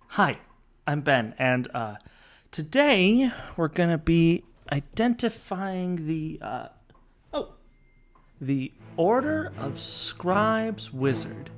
Hi, I'm Ben, and today we're gonna be identifying the Order of Scribes wizard.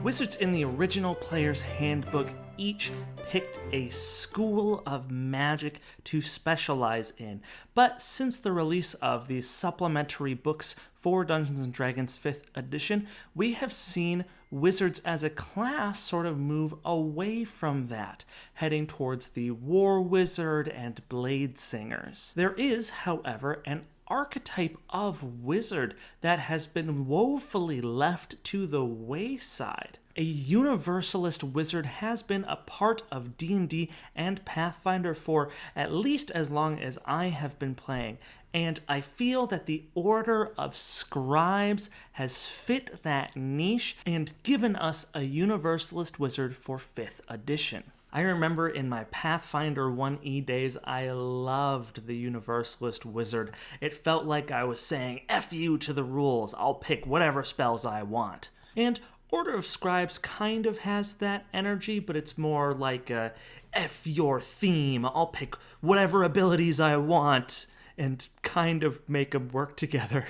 Wizards in the original Player's Handbook each picked a school of magic to specialize in, but since the release of these supplementary books for Dungeons & Dragons 5th edition, we have seen wizards as a class sort of move away from that, heading towards the war wizard and blade singers. There is, however, an archetype of wizard that has been woefully left to the wayside. A universalist wizard has been a part of D&D and Pathfinder for at least as long as I have been playing, and I feel that the Order of Scribes has fit that niche and given us a universalist wizard for 5th edition. I remember in my Pathfinder 1E days, I loved the Universalist Wizard. It felt like I was saying, F you to the rules, I'll pick whatever spells I want. And Order of Scribes kind of has that energy, but it's more like a F your theme, I'll pick whatever abilities I want, and kind of make them work together.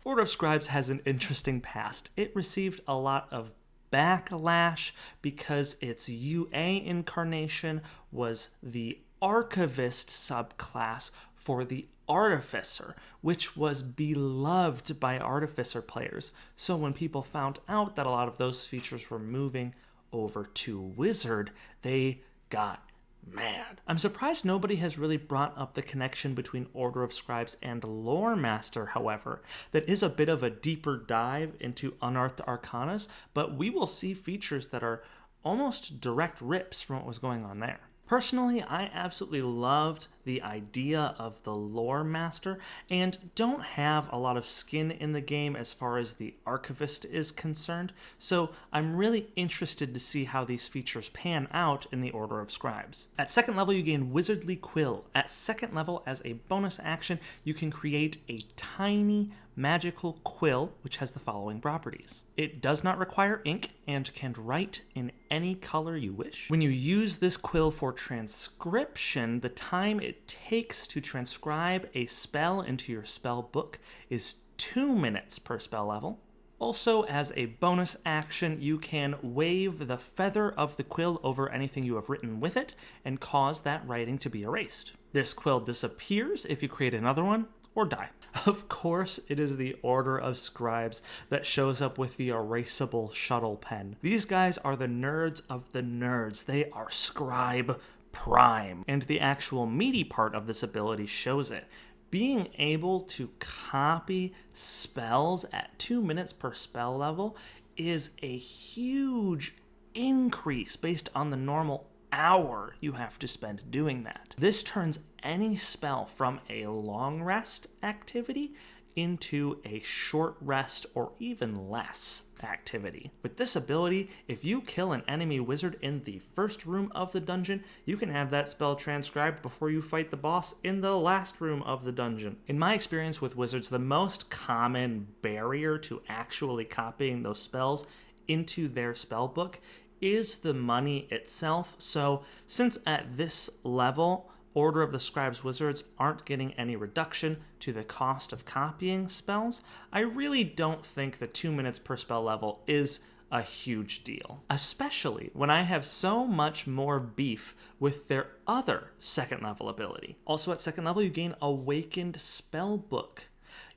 Order of Scribes has an interesting past. It received a lot of backlash because its UA incarnation was the Archivist subclass for the Artificer, which was beloved by Artificer players. So when people found out that a lot of those features were moving over to Wizard, they got mad. I'm surprised nobody has really brought up the connection between Order of Scribes and Lore Master, however. That is a bit of a deeper dive into unearthed arcanas, but we will see features that are almost direct rips from what was going on there. Personally, I absolutely loved the idea of the Lore Master and don't have a lot of skin in the game as far as the Archivist is concerned, so I'm really interested to see how these features pan out in the Order of Scribes. At 2nd level, you gain Wizardly Quill. At 2nd level, as a bonus action, you can create a tiny magical quill, which has the following properties. It does not require ink and can write in any color you wish. When you use this quill for transcription, the time it takes to transcribe a spell into your spell book is 2 minutes per spell level. Also, as a bonus action, you can wave the feather of the quill over anything you have written with it and cause that writing to be erased. This quill disappears if you create another one or die. Of course, it is the Order of Scribes that shows up with the erasable shuttle pen. These guys are the nerds of the nerds. They are Scribe Prime, and the actual meaty part of this ability shows it. Being able to copy spells at 2 minutes per spell level is a huge increase based on the normal hour you have to spend doing that. This turns any spell from a long rest activity into a short rest or even less activity. With this ability, if you kill an enemy wizard in the first room of the dungeon, you can have that spell transcribed before you fight the boss in the last room of the dungeon. In my experience with wizards, the most common barrier to actually copying those spells into their spell book is the money itself. So since at this level, Order of the Scribes wizards aren't getting any reduction to the cost of copying spells, I really don't think the 2 minutes per spell level is a huge deal. Especially when I have so much more beef with their other 2nd level ability. Also at 2nd level, you gain Awakened Spellbook.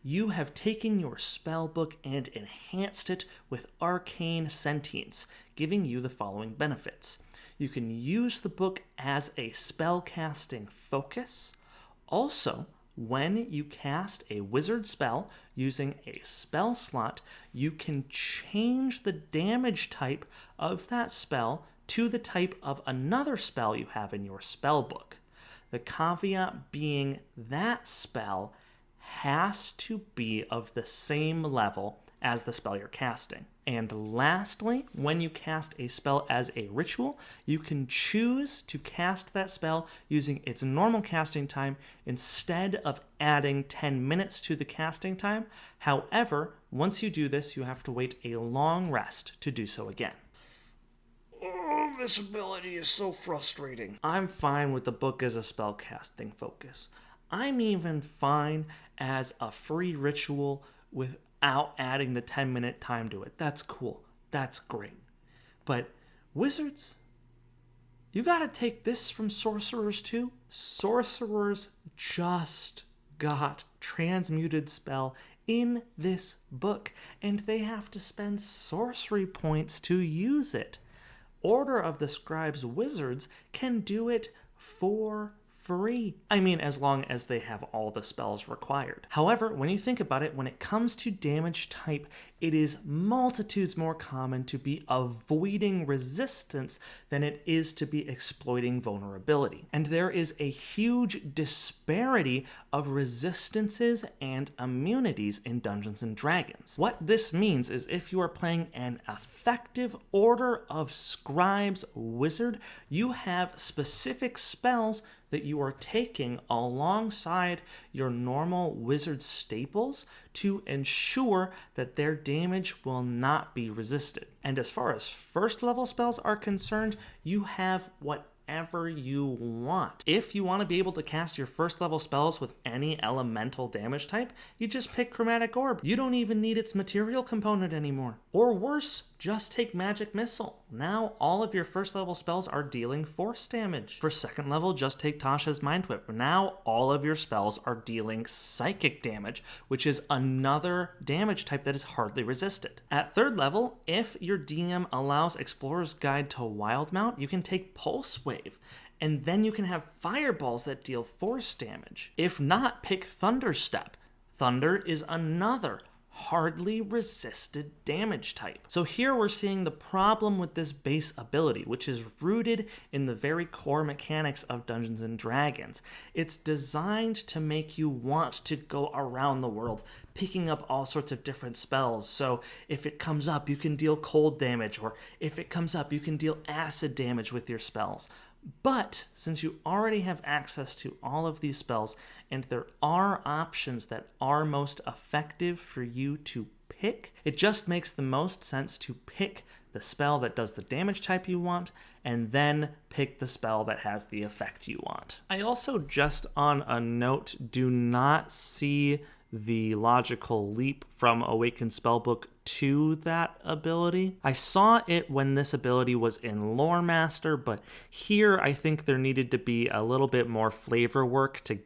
You have taken your spellbook and enhanced it with arcane sentience, giving you the following benefits. You can use the book as a spellcasting focus. Also, when you cast a wizard spell using a spell slot, you can change the damage type of that spell to the type of another spell you have in your spellbook. The caveat being that spell has to be of the same level as the spell you're casting. And lastly, when you cast a spell as a ritual, you can choose to cast that spell using its normal casting time instead of adding 10 minutes to the casting time. However, once you do this, you have to wait a long rest to do so again. Oh, this ability is so frustrating. I'm fine with the book as a spellcasting focus. I'm even fine as a free ritual without adding the 10-minute time to it. That's cool. That's great. But wizards, you gotta take this from sorcerers too. Sorcerers just got transmuted spell in this book, and they have to spend sorcery points to use it. Order of the Scribes wizards can do it for free. I mean, as long as they have all the spells required. However, when you think about it, when it comes to damage type, it is multitudes more common to be avoiding resistance than it is to be exploiting vulnerability. And there is a huge disparity of resistances and immunities in Dungeons & Dragons. What this means is if you are playing an effective Order of Scribes wizard, you have specific spells that you are taking alongside your normal wizard staples to ensure that their damage will not be resisted. And as far as first level spells are concerned, you have whatever you want. If you want to be able to cast your first level spells with any elemental damage type, you just pick Chromatic Orb. You don't even need its material component anymore. Or worse, just take Magic Missile. Now all of your first level spells are dealing force damage. For second level, just take Tasha's Mind Whip. Now all of your spells are dealing psychic damage, which is another damage type that is hardly resisted. At third level, if your DM allows Explorer's Guide to Wildmount, you can take Pulse Wave, and then you can have fireballs that deal force damage. If not, pick Thunderstep. Thunder is another hardly resisted damage type. So here we're seeing the problem with this base ability, which is rooted in the very core mechanics of Dungeons & Dragons. It's designed to make you want to go around the world, picking up all sorts of different spells. So if it comes up, you can deal cold damage, or if it comes up, you can deal acid damage with your spells. But since you already have access to all of these spells, and there are options that are most effective for you to pick, it just makes the most sense to pick the spell that does the damage type you want, and then pick the spell that has the effect you want. I also, just on a note, do not see the logical leap from Awakened Spellbook to that ability. I saw it when this ability was in Lore Master, but here I think there needed to be a little bit more flavor work to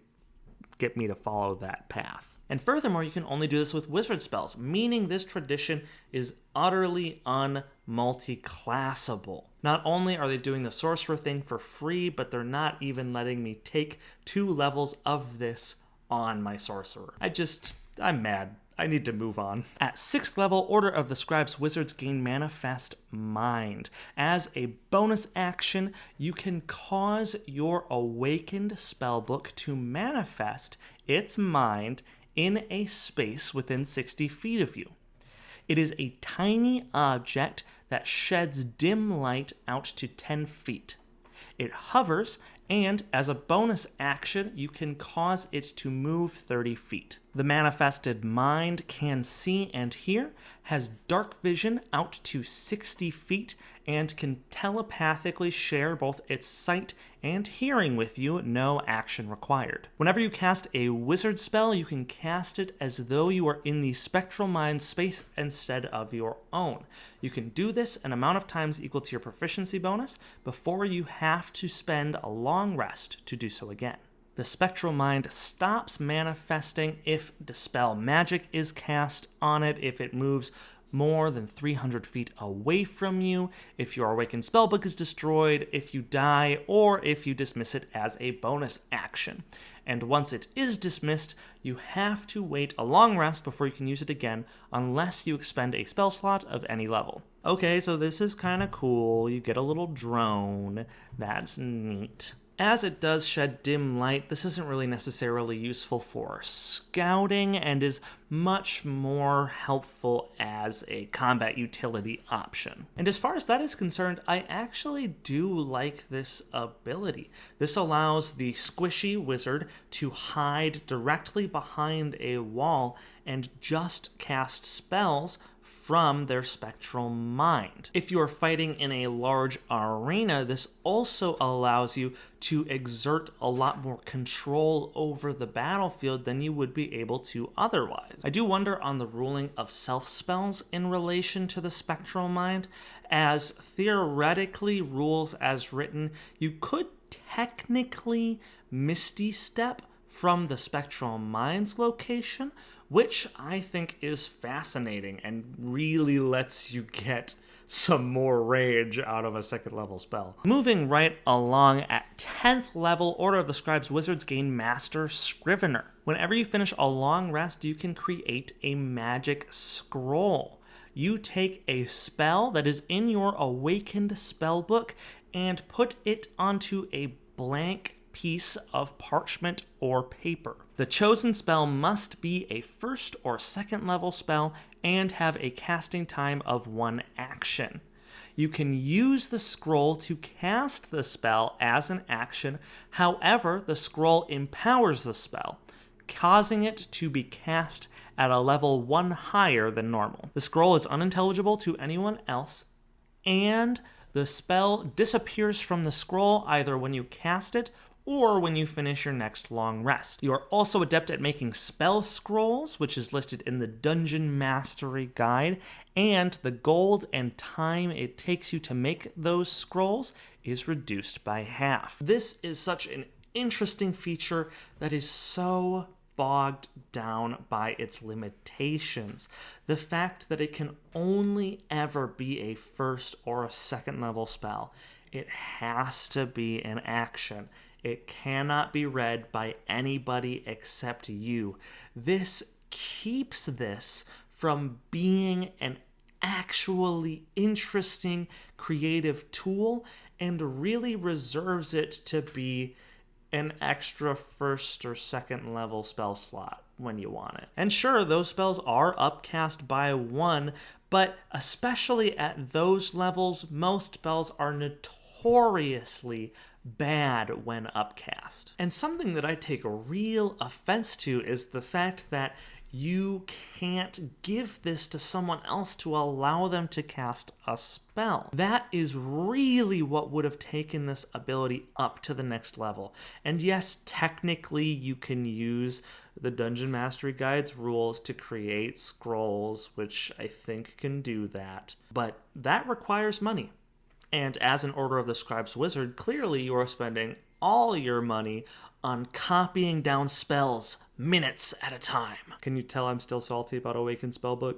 get me to follow that path. And furthermore, you can only do this with wizard spells, meaning this tradition is utterly un-multi-classable. Not only are they doing the sorcerer thing for free, but they're not even letting me take 2 levels of this on my sorcerer. I'm mad. I need to move on. At 6th level, Order of the Scribes wizards gain Manifest Mind. As a bonus action, you can cause your Awakened Spellbook to manifest its mind in a space within 60 feet of you. It is a tiny object that sheds dim light out to 10 feet. It hovers, and as a bonus action, you can cause it to move 30 feet. The manifested mind can see and hear, has dark vision out to 60 feet, and can telepathically share both its sight and hearing with you, no action required. Whenever you cast a wizard spell, you can cast it as though you are in the spectral mind space instead of your own. You can do this an amount of times equal to your proficiency bonus before you have to spend a long rest to do so again. The spectral mind stops manifesting if Dispel Magic is cast on it, if it moves more than 300 feet away from you, if your Awakened Spellbook is destroyed, if you die, or if you dismiss it as a bonus action. And once it is dismissed, you have to wait a long rest before you can use it again, unless you expend a spell slot of any level. Okay, so this is kind of cool. You get a little drone. That's neat. As it does shed dim light, this isn't really necessarily useful for scouting and is much more helpful as a combat utility option. And as far as that is concerned, I actually do like this ability. This allows the squishy wizard to hide directly behind a wall and just cast spells from their spectral mind. If you are fighting in a large arena, this also allows you to exert a lot more control over the battlefield than you would be able to otherwise. I do wonder on the ruling of self-spells in relation to the spectral mind, as theoretically rules as written, you could technically Misty Step from the spectral mind's location, which I think is fascinating and really lets you get some more rage out of a 2nd level spell. Moving right along, at 10th level, Order of the Scribes wizards gain Master Scrivener. Whenever you finish a long rest, you can create a magic scroll. You take a spell that is in your awakened spellbook and put it onto a blank piece of parchment or paper. The chosen spell must be a 1st or 2nd level spell and have a casting time of 1 action. You can use the scroll to cast the spell as an action, however, the scroll empowers the spell, causing it to be cast at a level 1 higher than normal. The scroll is unintelligible to anyone else, and the spell disappears from the scroll either when you cast it or when you finish your next long rest. You are also adept at making spell scrolls, which is listed in the Dungeon Mastery Guide, and the gold and time it takes you to make those scrolls is reduced by half. This is such an interesting feature that is so bogged down by its limitations. The fact that it can only ever be a 1st or a 2nd level spell. It has to be an action. It cannot be read by anybody except you. This keeps this from being an actually interesting creative tool and really reserves it to be an extra 1st or 2nd level spell slot when you want it. And sure, those spells are upcast by 1, but especially at those levels, most spells are notoriously bad when upcast. And something that I take a real offense to is the fact that you can't give this to someone else to allow them to cast a spell. That is really what would have taken this ability up to the next level. And yes, technically you can use the Dungeon Mastery Guide's rules to create scrolls, which I think can do that, but that requires money. And as an Order of the Scribes wizard, clearly you are spending all your money on copying down spells minutes at a time. Can you tell I'm still salty about Awakened Spellbook?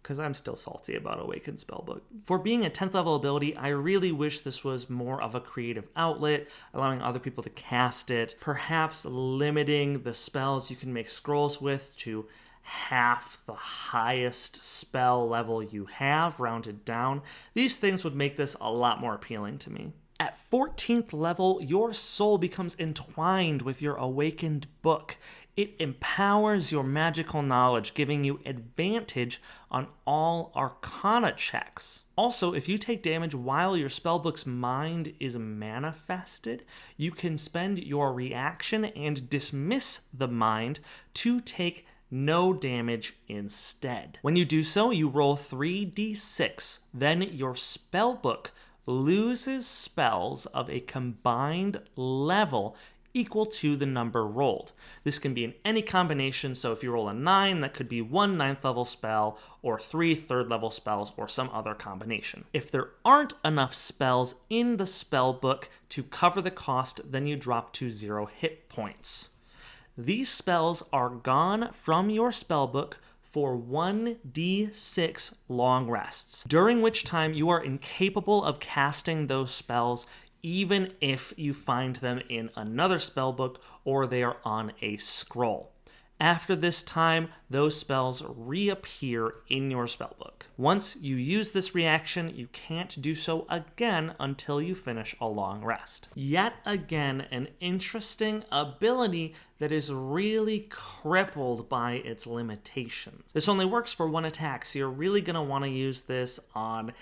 Because I'm still salty about Awakened Spellbook. For being a 10th level ability, I really wish this was more of a creative outlet, allowing other people to cast it, perhaps limiting the spells you can make scrolls with to half the highest spell level you have, rounded down. These things would make this a lot more appealing to me. At 14th level, your soul becomes entwined with your awakened book. It empowers your magical knowledge, giving you advantage on all arcana checks. Also, if you take damage while your spellbook's mind is manifested, you can spend your reaction and dismiss the mind to take no damage instead. When you do so, you roll 3d6. Then your spellbook loses spells of a combined level equal to the number rolled. This can be in any combination, so if you roll a 9, that could be 1 9th level spell, or 3 3rd level spells, or some other combination. If there aren't enough spells in the spellbook to cover the cost, then you drop to 0 hit points. These spells are gone from your spellbook for 1d6 long rests, during which time you are incapable of casting those spells even if you find them in another spellbook or they are on a scroll. After this time, those spells reappear in your spellbook. Once you use this reaction, you can't do so again until you finish a long rest. Yet again, an interesting ability that is really crippled by its limitations. This only works for one attack, so you're really going to want to use this on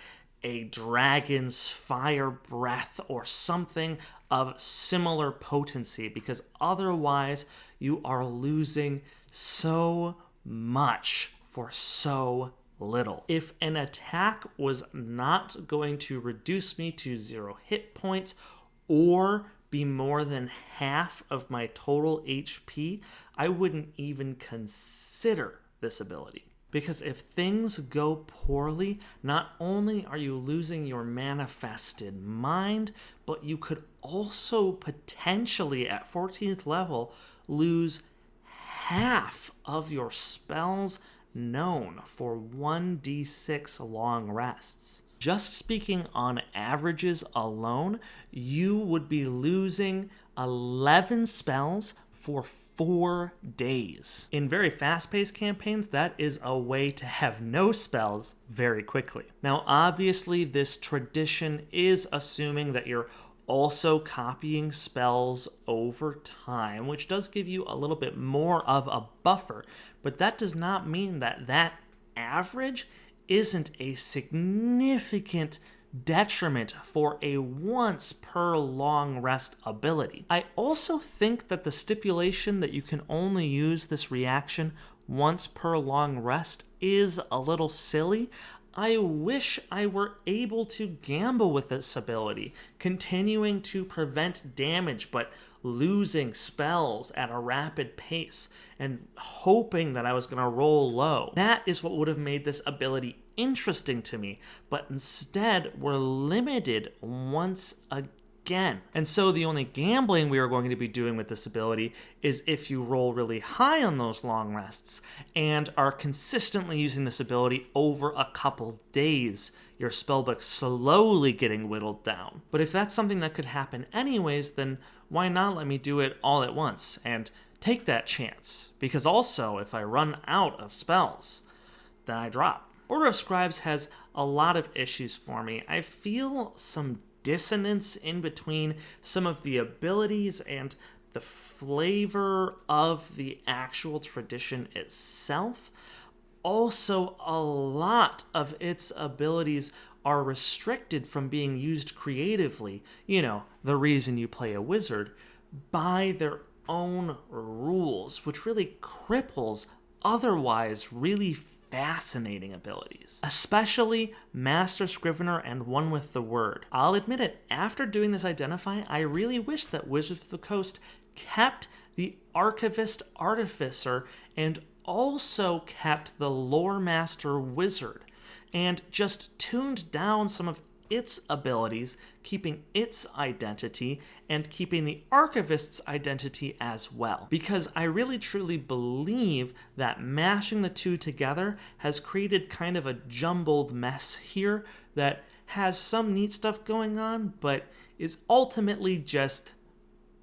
a dragon's fire breath or something of similar potency, because otherwise you are losing so much for so little. If an attack was not going to reduce me to 0 hit points or be more than half of my total HP, I wouldn't even consider this ability. Because if things go poorly, not only are you losing your manifested mind, but you could also potentially, at 14th level, lose half of your spells known for 1d6 long rests. Just speaking on averages alone, you would be losing 11 spells for 4 days. In very fast-paced campaigns, that is a way to have no spells very quickly. Now, obviously, this tradition is assuming that you're also copying spells over time, which does give you a little bit more of a buffer, but that does not mean that that average isn't a significant detriment for a once per long rest ability. I also think that the stipulation that you can only use this reaction once per long rest is a little silly. I wish I were able to gamble with this ability, continuing to prevent damage but losing spells at a rapid pace and hoping that I was going to roll low. That is what would have made this ability interesting to me, but instead we're limited once again. And so the only gambling we are going to be doing with this ability is if you roll really high on those long rests and are consistently using this ability over a couple days, your spellbook slowly getting whittled down. But if that's something that could happen anyways, then why not let me do it all at once and take that chance? Because also, if I run out of spells, then I drop. Order of Scribes has a lot of issues for me. I feel some dissonance in between some of the abilities and the flavor of the actual tradition itself. Also, a lot of its abilities are restricted from being used creatively, you know, the reason you play a wizard, by their own rules, which really cripples otherwise really fascinating abilities, especially Master Scrivener and One with the Word. I'll admit it, after doing this identify, I really wish that Wizards of the Coast kept the Archivist Artificer and also kept the Lore Master Wizard, and just tuned down some of its abilities, keeping its identity, and keeping the Archivist's identity as well. Because I really truly believe that mashing the two together has created kind of a jumbled mess here that has some neat stuff going on, but is ultimately just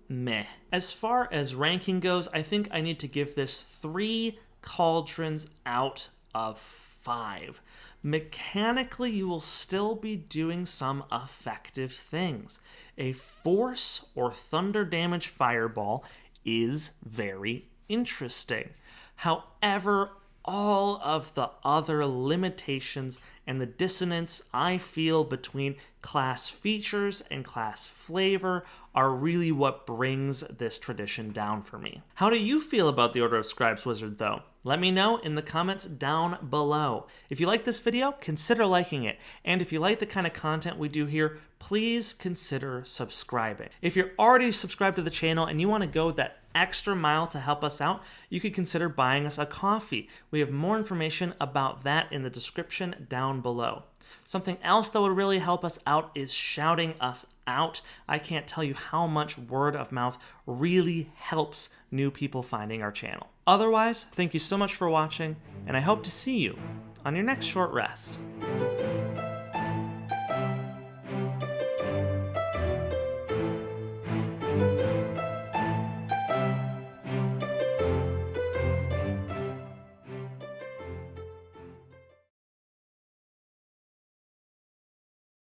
meh. As far as ranking goes, I think I need to give this 3 cauldrons out of 5. Mechanically, you will still be doing some effective things. A force or thunder damage fireball is very interesting. However, all of the other limitations and the dissonance I feel between class features and class flavor are really what brings this tradition down for me. How do you feel about the Order of Scribes Wizard, though? Let me know in the comments down below. If you like this video, consider liking it. And if you like the kind of content we do here, please consider subscribing. If you're already subscribed to the channel and you want to go that extra mile to help us out, you could consider buying us a coffee. We have more information about that in the description down below. Something else that would really help us out is shouting us out. I can't tell you how much word of mouth really helps new people finding our channel. Otherwise, thank you so much for watching, and I hope to see you on your next short rest.